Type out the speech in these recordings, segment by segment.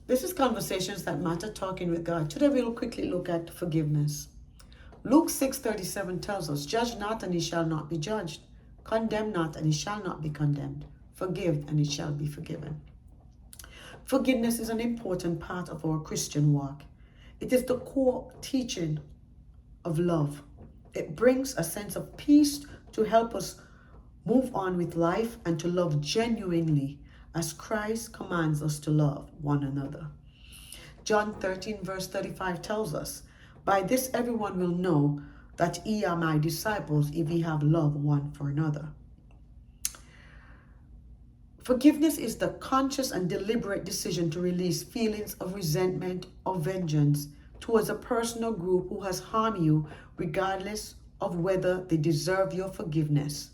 This is Conversations That Matter, talking with God. Today we'll quickly look at forgiveness. Luke 6:37 tells us, "Judge not, and ye shall not be judged. Condemn not, and ye shall not be condemned. Forgive, and it shall be forgiven." Forgiveness is an important part of our Christian walk. It is the core teaching of love. It brings a sense of peace to help us move on with life and to love genuinely as Christ commands us to love one another. John 13 verse 35 tells us, "By this everyone will know that ye are my disciples if ye have love one for another." Forgiveness is the conscious and deliberate decision to release feelings of resentment or vengeance towards a person or group who has harmed you, regardless of whether they deserve your forgiveness.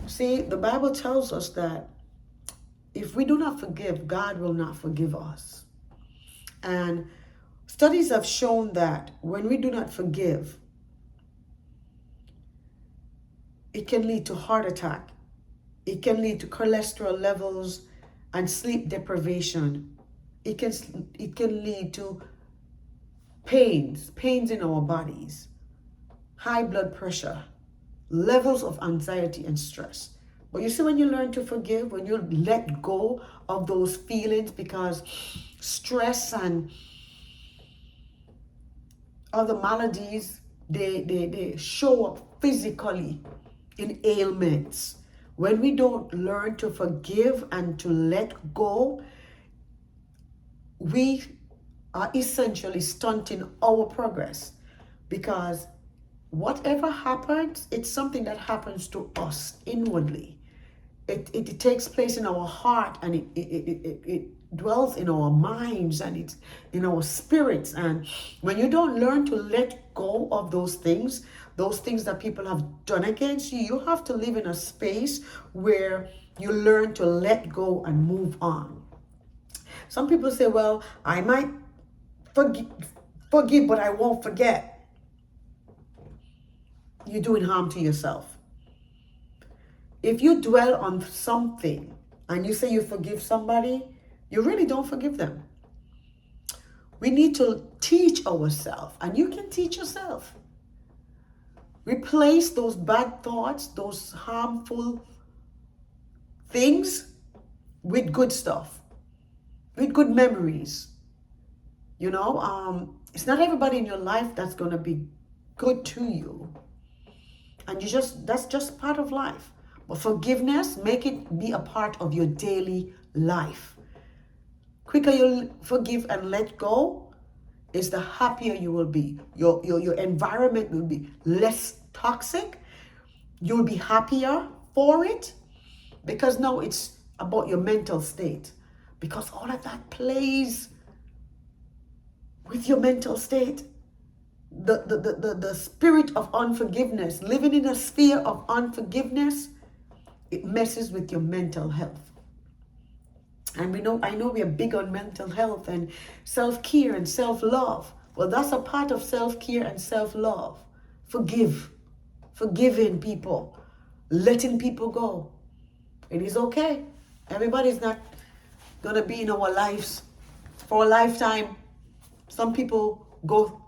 See, the Bible tells us that if we do not forgive, God will not forgive us. And studies have shown that when we do not forgive, it can lead to heart attack. It can lead to cholesterol levels and sleep deprivation. It can lead to pains in our bodies, high blood pressure, levels of anxiety and stress. But you see, when you learn to forgive, when you let go of those feelings, because stress and other maladies, they show up physically in ailments. When we don't learn to forgive and to let go, we are essentially stunting our progress, because whatever happens, it's something that happens to us inwardly. It takes place in our heart, and it dwells in our minds, and it's in our spirits. And when you don't learn to let go of those things that people have done against you, you have to live in a space where you learn to let go and move on. Some people say, well, I might forgive, but I won't forget. You're doing harm to yourself. If you dwell on something and you say you forgive somebody, you really don't forgive them. We need to teach ourselves, and you can teach yourself. Replace those bad thoughts, those harmful things, with good stuff, with good memories. It's not everybody in your life that's going to be good to you. And that's just part of life. But forgiveness, make it be a part of your daily life. Quicker you forgive and let go, is the happier you will be. Your environment will be less toxic. You'll be happier for it, because now it's about your mental state. Because all of that plays with your mental state. The spirit of unforgiveness, living in a sphere of unforgiveness, it messes with your mental health. And I know we are big on mental health and self-care and self-love. Well, that's a part of self-care and self-love. Forgiving people, letting people go. It is okay. Everybody's not going to be in our lives for a lifetime. Some people go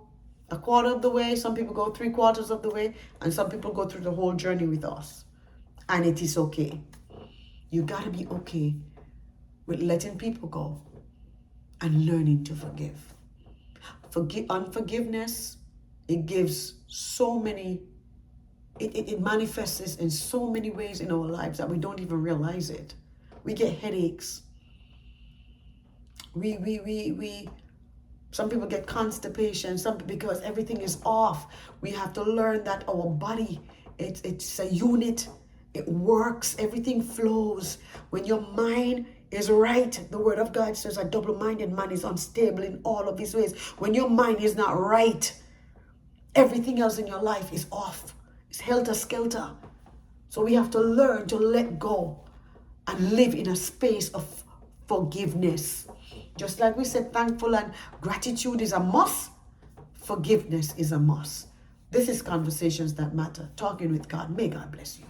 a quarter of the way, some people go 3/4 of the way, and some people go through the whole journey with us. And it is okay. You got to be okay with letting people go and learning to forgive. Unforgiveness, it gives so many, it manifests in so many ways in our lives that we don't even realize it. We get headaches. Some people get constipation, because everything is off. We have to learn that our body, it's a unit. It works. Everything flows. When your mind is right, the word of God says a double-minded man is unstable in all of his ways. When your mind is not right, everything else in your life is off. It's helter-skelter. So we have to learn to let go and live in a space of forgiveness. Just like we said, thankful and gratitude is a must, forgiveness is a must. This is Conversations That Matter, talking with God. May God bless you.